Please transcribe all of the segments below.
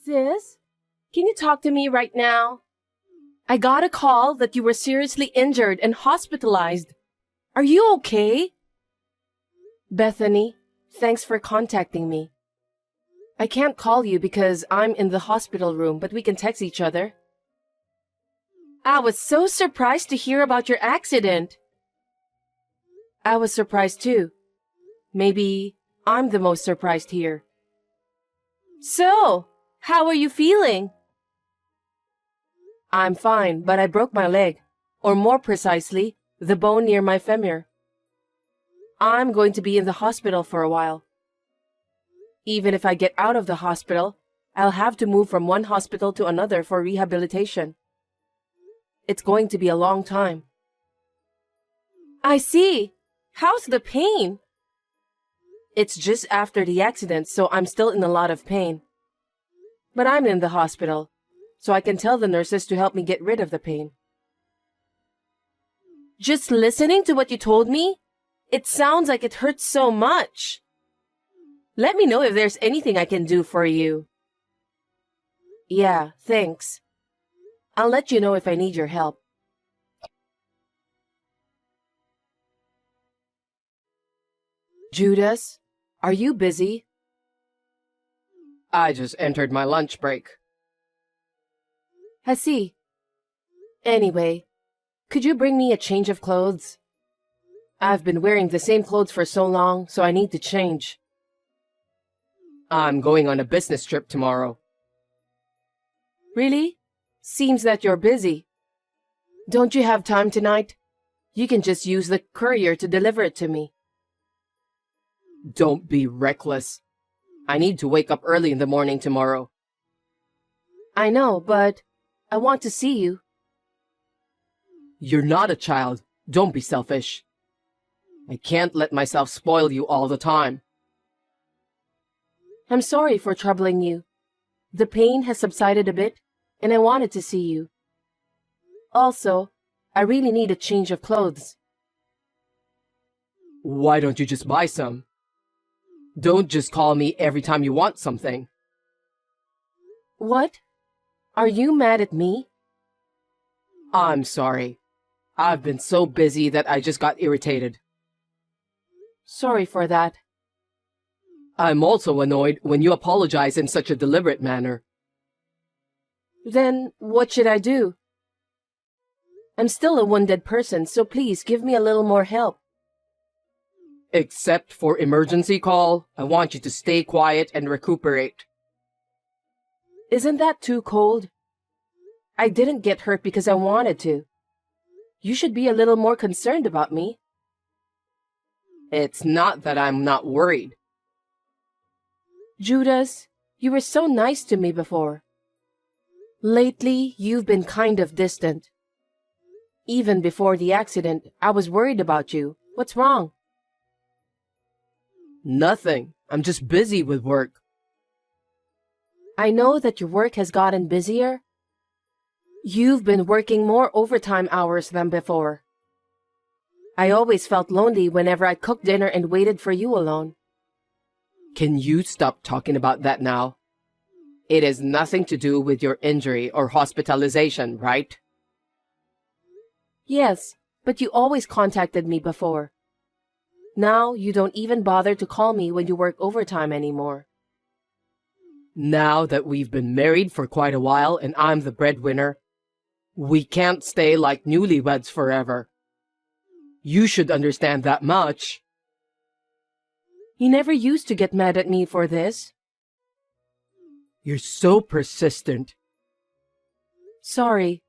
Sis, can you talk to me right now? I got a call that you were seriously injured and hospitalized. Are you okay? Bethany, thanks for contacting me. I can't call you because I'm in the hospital room, but we can text each other. I was so surprised to hear about your accident. I was surprised too. Maybe I'm the most surprised here. So, how are you feeling? I'm fine, but I broke my leg, or more precisely, the bone near my femur. I'm going to be in the hospital for a while. Even if I get out of the hospital, I'll have to move from one hospital to another for rehabilitation. It's going to be a long time. I see. How's the pain? It's just after the accident, so I'm still in a lot of pain. But I'm in the hospital, so I can tell the nurses to help me get rid of the pain. Just listening to what you told me, it sounds like it hurts so much. Let me know if there's anything I can do for you. Yeah, thanks. I'll let you know if I need your help. Judas, are you busy? I just entered my lunch break. I see. Anyway, could you bring me a change of clothes? I've been wearing the same clothes for so long, so I need to change. I'm going on a business trip tomorrow. Really? Seems that you're busy. Don't you have time tonight? You can just use the courier to deliver it to me. Don't be reckless. I need to wake up early in the morning tomorrow. I know, but I want to see you. You're not a child. Don't be selfish. I can't let myself spoil you all the time. I'm sorry for troubling you. The pain has subsided a bit, and I wanted to see you. Also, I really need a change of clothes. Why don't you just buy some? Don't just call me every time you want something. What? Are you mad at me? I'm sorry. I've been so busy that I just got irritated. Sorry for that. I'm also annoyed when you apologize in such a deliberate manner. Then what should I do? I'm still a wounded person, so please give me a little more help. Except for emergency call, I want you to stay quiet and recuperate. Isn't that too cold? I didn't get hurt because I wanted to. You should be a little more concerned about me. It's not that I'm not worried. Judas, you were so nice to me before. Lately, you've been kind of distant. Even before the accident, I was worried about you. What's wrong? Nothing. I'm just busy with work. I know that your work has gotten busier. You've been working more overtime hours than before. I always felt lonely whenever I cooked dinner and waited for you alone. Can you stop talking about that now? It has nothing to do with your injury or hospitalization, right? Yes, but you always contacted me before. Now you don't even bother to call me when you work overtime anymore. Now that we've been married for quite a while and I'm the breadwinner, we can't stay like newlyweds forever. You should understand that much. You never used to get mad at me for this. You're so persistent. Sorry.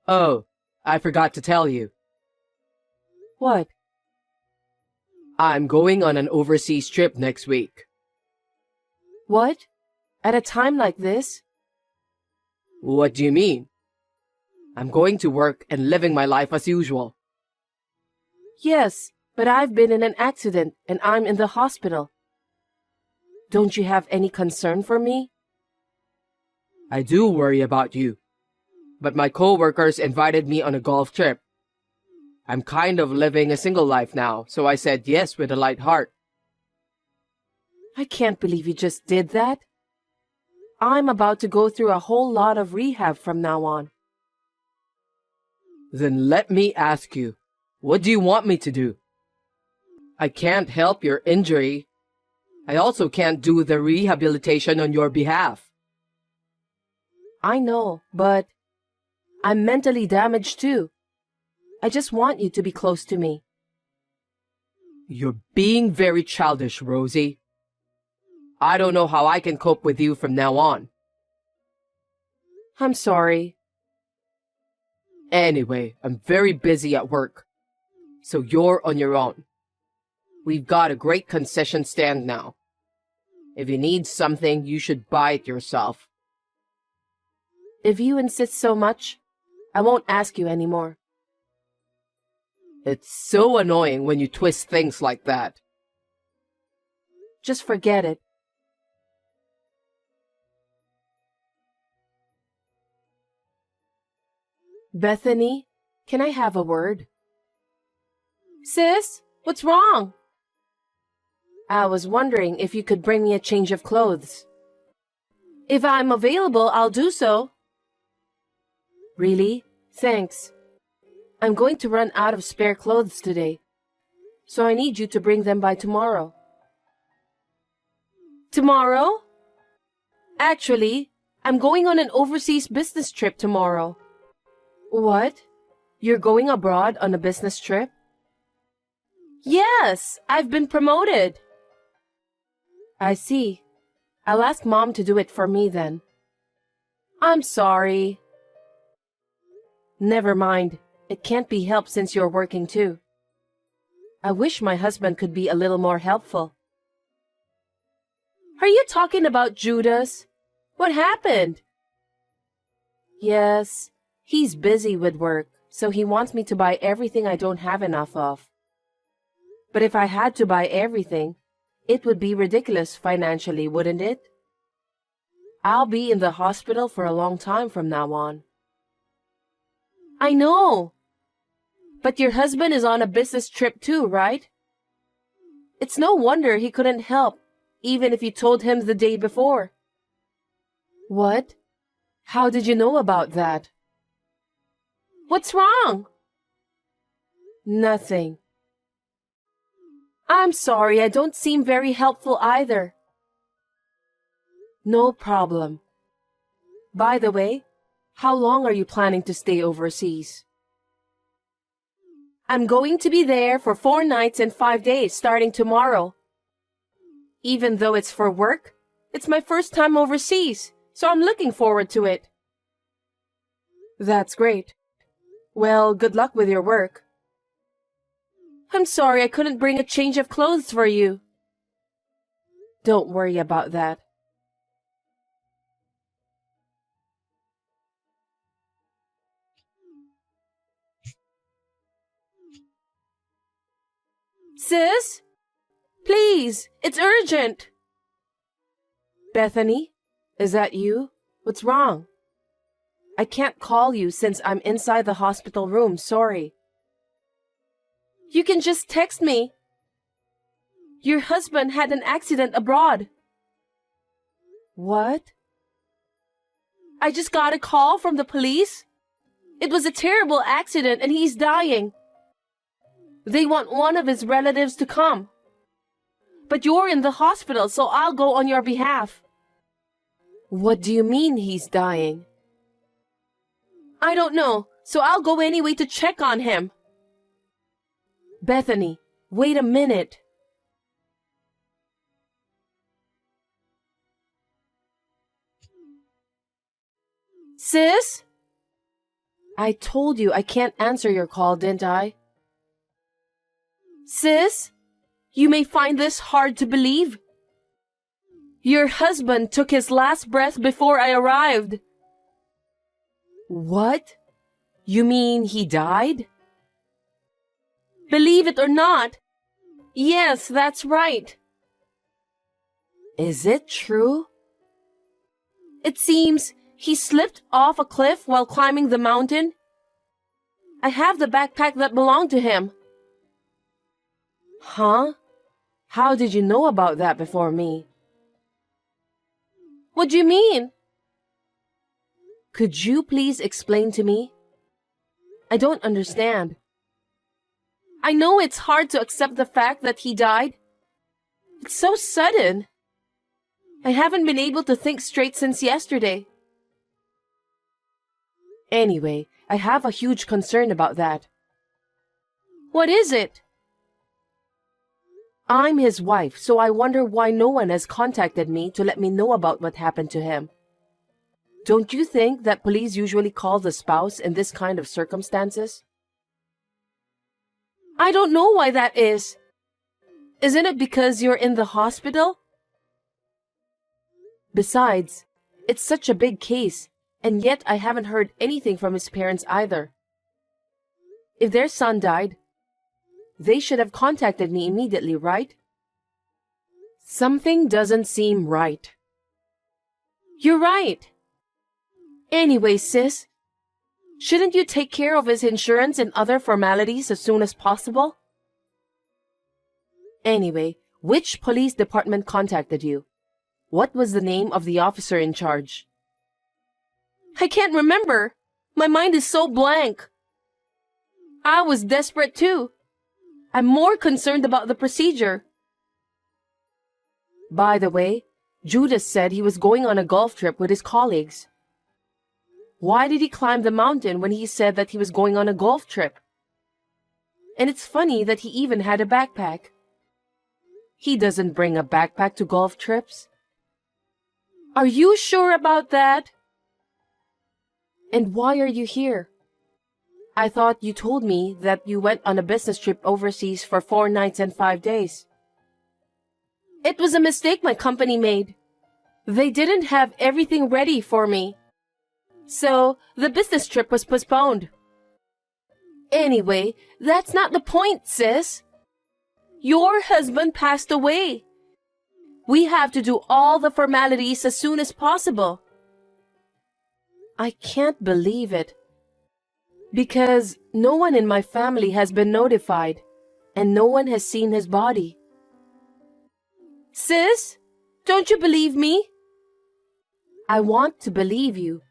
Oh, I forgot to tell you. What? I'm going on an overseas trip next week. What? At a time like this? What do you mean? I'm going to work and living my life as usual. Yes, but I've been in an accident and I'm in the hospital. Don't you have any concern for me? I do worry about you, but my co-workers invited me on a golf trip. I'm kind of living a single life now, so I said yes with a light heart. I can't believe you just did that. I'm about to go through a whole lot of rehab from now on. Then let me ask you, what do you want me to do? I can't help your injury. I also can't do the rehabilitation on your behalf. I know, but I'm mentally damaged too. I just want you to be close to me. You're being very childish, Rosie. I don't know how I can cope with you from now on. I'm sorry. Anyway, I'm very busy at work, so you're on your own. We've got a great concession stand now. If you need something, you should buy it yourself. If you insist so much, I won't ask you anymore. It's so annoying when you twist things like that. Just forget it. Bethany, can I have a word? Sis, what's wrong? I was wondering if you could bring me a change of clothes. If I'm available, I'll do so. Really? Thanks. I'm going to run out of spare clothes today, so I need you to bring them by tomorrow. Tomorrow? Actually, I'm going on an overseas business trip tomorrow. What? You're going abroad on a business trip? Yes, I've been promoted. I see. I'll ask Mom to do it for me then. I'm sorry. Never mind. It can't be helped since you're working too. I wish my husband could be a little more helpful. Are you talking about Judas? What happened? Yes, he's busy with work, so he wants me to buy everything I don't have enough of. But if I had to buy everything, it would be ridiculous financially, wouldn't it? I'll be in the hospital for a long time from now on. I know. But your husband is on a business trip too, right? It's no wonder he couldn't help, even if you told him the day before. What? How did you know about that? What's wrong? Nothing. I'm sorry, I don't seem very helpful either. No problem. By the way, how long are you planning to stay overseas? I'm going to be there for 4 nights and 5 days starting tomorrow. Even though it's for work, it's my first time overseas, so I'm looking forward to it. That's great. Well, good luck with your work. I'm sorry I couldn't bring a change of clothes for you. Don't worry about that. Sis? Please, it's urgent. Bethany, is that you? What's wrong? I can't call you since I'm inside the hospital room, sorry. You can just text me. Your husband had an accident abroad. What? I just got a call from the police. It was a terrible accident and he's dying. They want one of his relatives to come. But you're in the hospital, so I'll go on your behalf. What do you mean he's dying? I don't know, so I'll go anyway to check on him. Bethany, wait a minute. Sis? I told you I can't answer your call, didn't I? Sis, you may find this hard to believe. Your husband took his last breath before I arrived. What? You mean he died? Believe it or not. Yes, that's right. Is it true? It seems he slipped off a cliff while climbing the mountain. I have the backpack that belonged to him. Huh? How did you know about that before me? What do you mean? Could you please explain to me? I don't understand. I know it's hard to accept the fact that he died. It's so sudden. I haven't been able to think straight since yesterday. Anyway, I have a huge concern about that. What is it? I'm his wife, so I wonder why no one has contacted me to let me know about what happened to him. Don't you think that police usually call the spouse in this kind of circumstances? I don't know why that is. Isn't it because you're in the hospital? Besides, it's such a big case, and yet I haven't heard anything from his parents either. If their son died, they should have contacted me immediately, right? Something doesn't seem right. You're right. Anyway, sis, shouldn't you take care of his insurance and other formalities as soon as possible? Anyway, which police department contacted you? What was the name of the officer in charge? I can't remember. My mind is so blank. I was desperate too. I'm more concerned about the procedure. By the way, Judas said he was going on a golf trip with his colleagues. Why did he climb the mountain when he said that he was going on a golf trip? And it's funny that he even had a backpack. He doesn't bring a backpack to golf trips. Are you sure about that? And why are you here? I thought you told me that you went on a business trip overseas for 4 nights and 5 days. It was a mistake my company made. They didn't have everything ready for me. So, the business trip was postponed. Anyway, that's not the point, sis. Your husband passed away. We have to do all the formalities as soon as possible. I can't believe it. Because no one in my family has been notified, and no one has seen his body. Sis, don't you believe me? I want to believe you,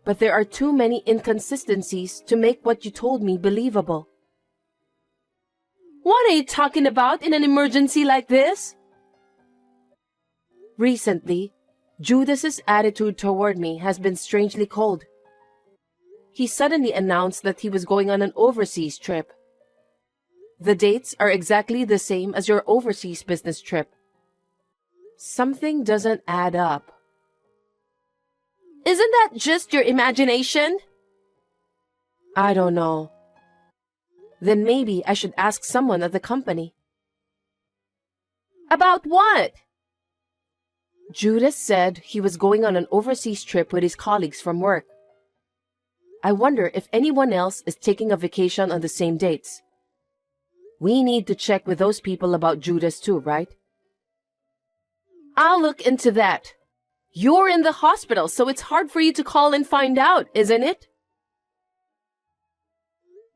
but there are too many inconsistencies to make what you told me believable. What are you talking about in an emergency like this? Recently, Judas's attitude toward me has been strangely cold. He suddenly announced that he was going on an overseas trip. The dates are exactly the same as your overseas business trip. Something doesn't add up. Isn't that just your imagination? I don't know. Then maybe I should ask someone at the company. About what? Judas said he was going on an overseas trip with his colleagues from work. I wonder if anyone else is taking a vacation on the same dates. We need to check with those people about Judas too, right? I'll look into that. You're in the hospital, so it's hard for you to call and find out, isn't it?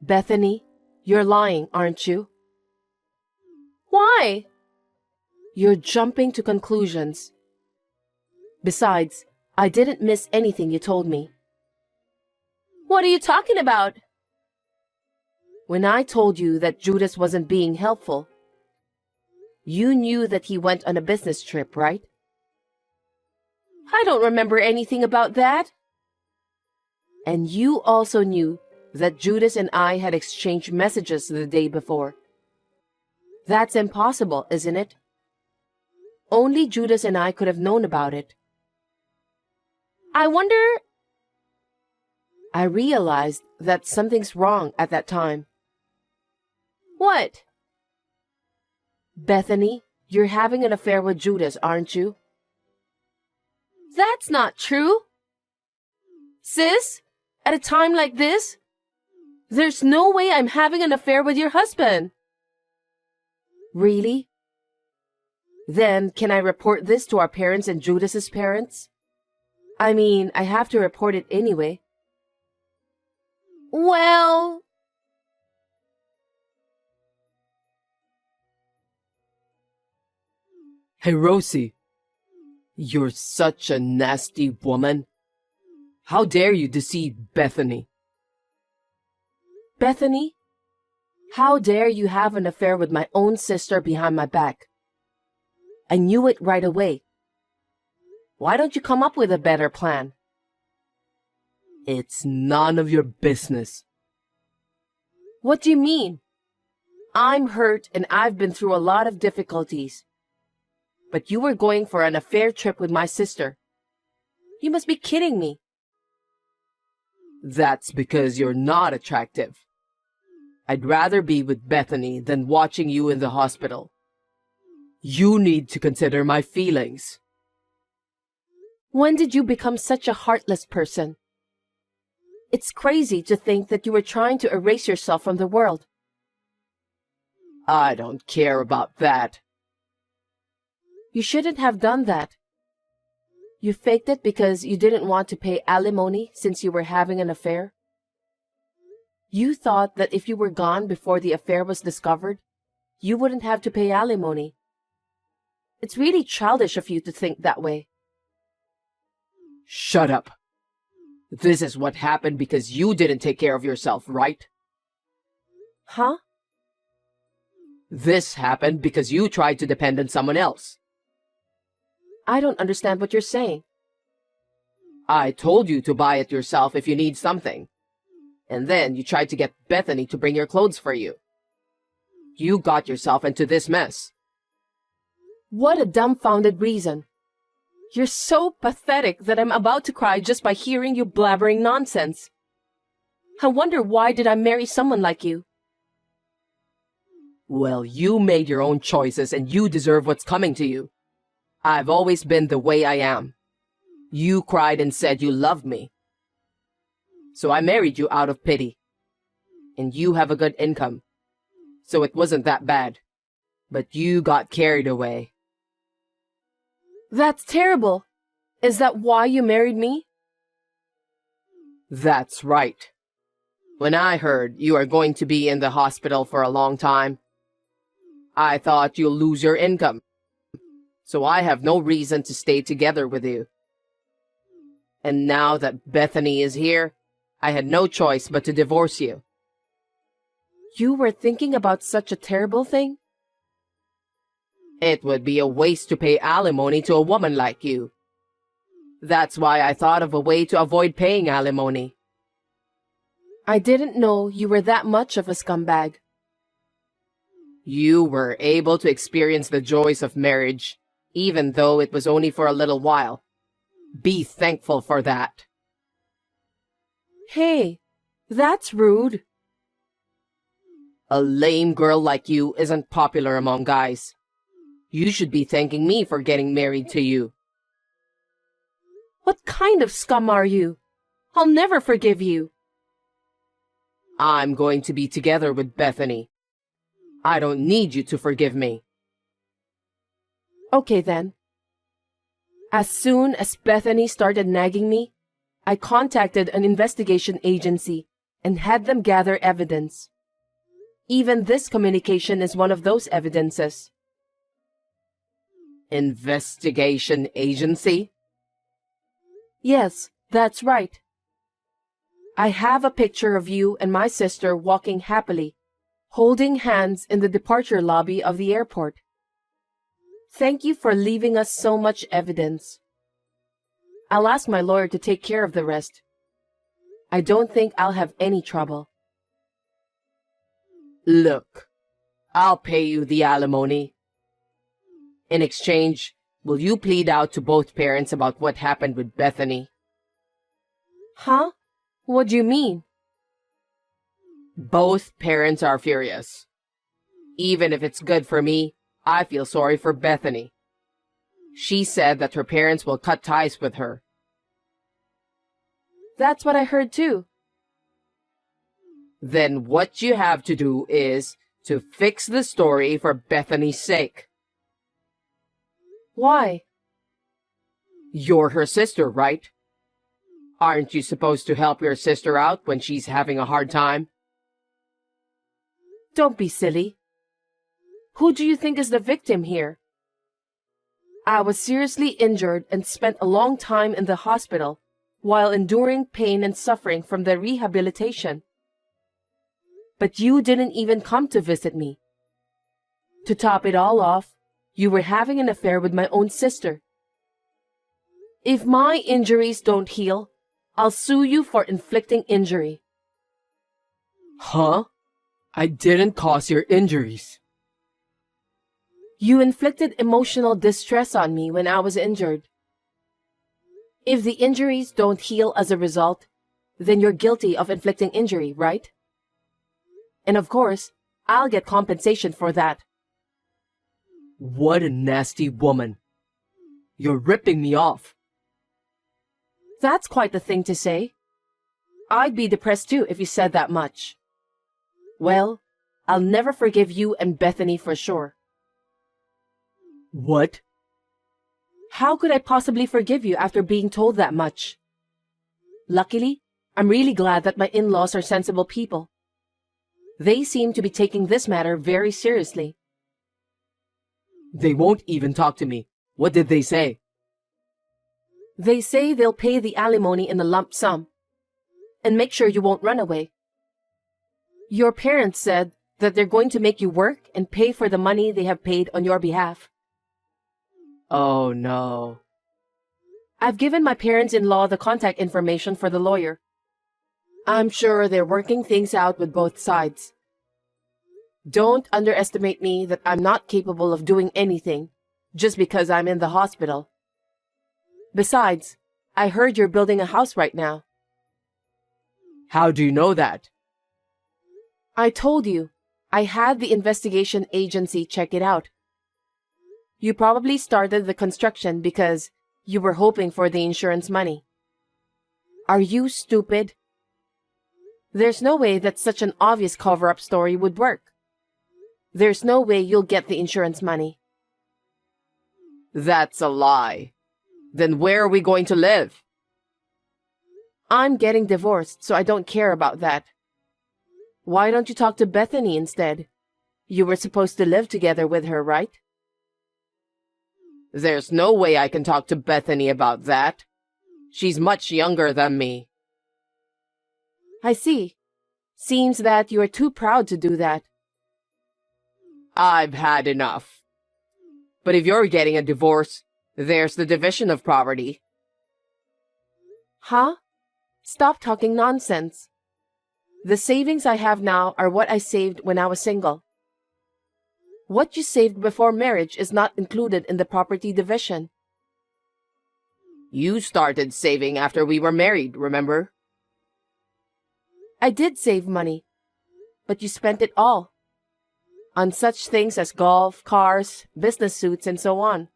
Bethany, you're lying, aren't you? Why? You're jumping to conclusions. Besides, I didn't miss anything you told me. What are you talking about? When I told you that Judas wasn't being helpful, you knew that he went on a business trip, right? I don't remember anything about that. And you also knew that Judas and I had exchanged messages the day before. That's impossible, isn't it? Only Judas and I could have known about it. I wonder... I realized that something's wrong at that time. What? Bethany, you're having an affair with Judas, aren't you? That's not true. Sis, at a time like this, there's no way I'm having an affair with your husband. Really? Then can I report this to our parents and Judas's parents? I mean, I have to report it anyway. Well... Hey, Rosie. You're such a nasty woman. How dare you deceive Bethany? Bethany? How dare you have an affair with my own sister behind my back? I knew it right away. Why don't you come up with a better plan? It's none of your business. What do you mean? I'm hurt and I've been through a lot of difficulties. But you were going for an affair trip with my sister. You must be kidding me. That's because you're not attractive. I'd rather be with Bethany than watching you in the hospital. You need to consider my feelings. When did you become such a heartless person? It's crazy to think that you were trying to erase yourself from the world. I don't care about that. You shouldn't have done that. You faked it because you didn't want to pay alimony since you were having an affair. You thought that if you were gone before the affair was discovered, you wouldn't have to pay alimony. It's really childish of you to think that way. Shut up. This is what happened because you didn't take care of yourself, right? Huh? This happened because you tried to depend on someone else. I don't understand what you're saying. I told you to buy it yourself if you need something. And then you tried to get Bethany to bring your clothes for you. You got yourself into this mess. What a dumbfounded reason. You're so pathetic that I'm about to cry just by hearing you blabbering nonsense. I wonder why did I marry someone like you? Well, you made your own choices and you deserve what's coming to you. I've always been the way I am. You cried and said you loved me. So I married you out of pity. And you have a good income. So it wasn't that bad. But you got carried away. That's terrible. Is that why you married me? That's right. When I heard you are going to be in the hospital for a long time, I thought you'll lose your income. So I have no reason to stay together with you. And now that Bethany is here, I had no choice but to divorce you. You were thinking about such a terrible thing? It would be a waste to pay alimony to a woman like you. That's why I thought of a way to avoid paying alimony. I didn't know you were that much of a scumbag. You were able to experience the joys of marriage, even though it was only for a little while. Be thankful for that. Hey, that's rude. A lame girl like you isn't popular among guys. You should be thanking me for getting married to you. What kind of scum are you? I'll never forgive you. I'm going to be together with Bethany. I don't need you to forgive me. Okay then. As soon as Bethany started nagging me, I contacted an investigation agency and had them gather evidence. Even this communication is one of those evidences. Investigation agency? Yes, that's right. I have a picture of you and my sister walking happily, holding hands in the departure lobby of the airport. Thank you for leaving us so much evidence. I'll ask my lawyer to take care of the rest. I don't think I'll have any trouble. Look, I'll pay you the alimony. In exchange, will you plead out to both parents about what happened with Bethany? Huh? What do you mean? Both parents are furious. Even if it's good for me, I feel sorry for Bethany. She said that her parents will cut ties with her. That's what I heard too. Then what you have to do is to fix the story for Bethany's sake. Why? You're her sister, right? Aren't you supposed to help your sister out when she's having a hard time? Don't be silly. Who do you think is the victim here? I was seriously injured and spent a long time in the hospital, while enduring pain and suffering from the rehabilitation. But you didn't even come to visit me. To top it all off, you were having an affair with my own sister. If my injuries don't heal, I'll sue you for inflicting injury. Huh? I didn't cause your injuries. You inflicted emotional distress on me when I was injured. If the injuries don't heal as a result, then you're guilty of inflicting injury, right? And of course, I'll get compensation for that. What a nasty woman. You're ripping me off. That's quite the thing to say. I'd be depressed too if you said that much. Well, I'll never forgive you and Bethany for sure. What? How could I possibly forgive you after being told that much? Luckily, I'm really glad that my in-laws are sensible people. They seem to be taking this matter very seriously. They won't even talk to me. What did they say? They say they'll pay the alimony in a lump sum and make sure you won't run away. Your parents said that they're going to make you work and pay for the money they have paid on your behalf. Oh no. I've given my parents-in-law the contact information for the lawyer. I'm sure they're working things out with both sides. Don't underestimate me that I'm not capable of doing anything just because I'm in the hospital. Besides, I heard you're building a house right now. How do you know that? I told you. I had the investigation agency check it out. You probably started the construction because you were hoping for the insurance money. Are you stupid? There's no way that such an obvious cover-up story would work. There's no way you'll get the insurance money. That's a lie. Then where are we going to live? I'm getting divorced, so I don't care about that. Why don't you talk to Bethany instead? You were supposed to live together with her, right? There's no way I can talk to Bethany about that. She's much younger than me. I see. Seems that you are too proud to do that. I've had enough. But if you're getting a divorce, there's the division of property. Huh? Stop talking nonsense. The savings I have now are what I saved when I was single. What you saved before marriage is not included in the property division. You started saving after we were married, remember? I did save money, but you spent it all. On such things as golf, cars, business suits, and so on.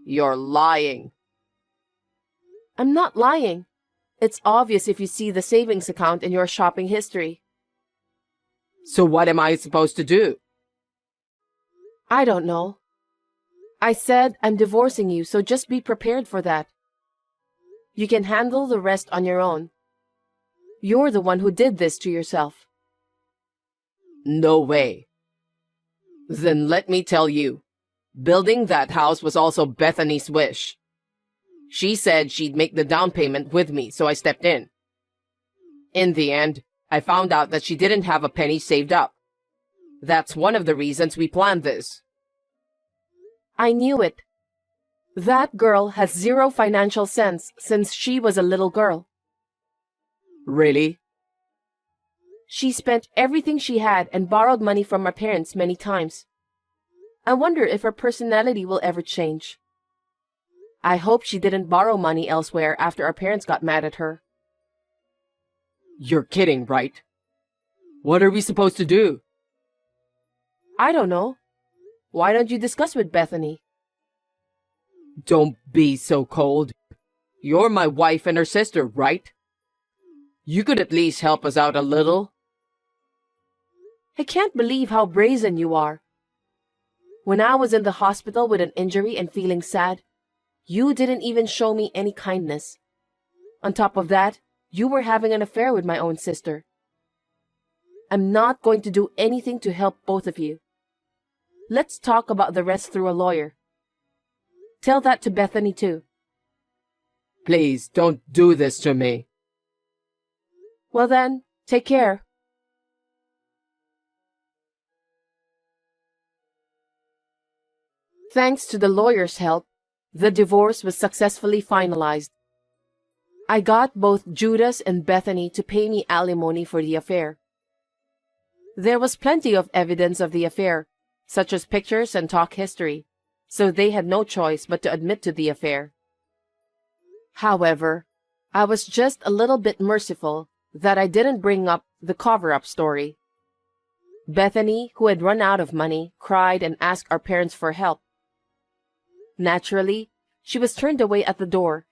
You're lying. I'm not lying. It's obvious if you see the savings account in your shopping history. So what am I supposed to do? I don't know. I said I'm divorcing you, so just be prepared for that. You can handle the rest on your own. You're the one who did this to yourself. No way. Then let me tell you, building that house was also Bethany's wish. She said she'd make the down payment with me, so I stepped in. In the end, I found out that she didn't have a penny saved up. That's one of the reasons we planned this. I knew it. That girl has zero financial sense since she was a little girl. Really? She spent everything she had and borrowed money from her parents many times. I wonder if her personality will ever change. I hope she didn't borrow money elsewhere after our parents got mad at her. You're kidding, right? What are we supposed to do? I don't know. Why don't you discuss with Bethany? Don't be so cold. You're my wife and her sister, right? You could at least help us out a little. I can't believe how brazen you are. When I was in the hospital with an injury and feeling sad, you didn't even show me any kindness. On top of that, you were having an affair with my own sister. I'm not going to do anything to help both of you. Let's talk about the rest through a lawyer. Tell that to Bethany too. Please, don't do this to me. Well then, take care. Thanks to the lawyer's help, the divorce was successfully finalized. I got both Judas and Bethany to pay me alimony for the affair. There was plenty of evidence of the affair, such as pictures and talk history, so they had no choice but to admit to the affair. However, I was just a little bit merciful that I didn't bring up the cover-up story. Bethany, who had run out of money, cried and asked our parents for help. Naturally, she was turned away at the door.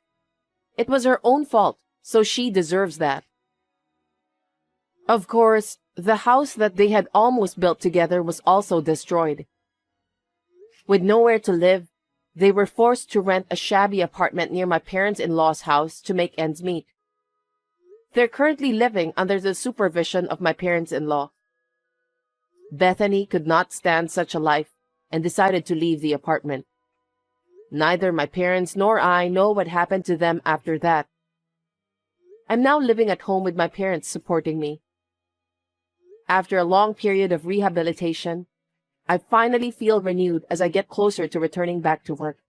It was her own fault, so she deserves that. Of course, the house that they had almost built together was also destroyed. With nowhere to live, they were forced to rent a shabby apartment near my parents-in-law's house to make ends meet. They're currently living under the supervision of my parents-in-law. Bethany could not stand such a life and decided to leave the apartment. Neither my parents nor I know what happened to them after that. I'm now living at home with my parents supporting me. After a long period of rehabilitation, I finally feel renewed as I get closer to returning back to work.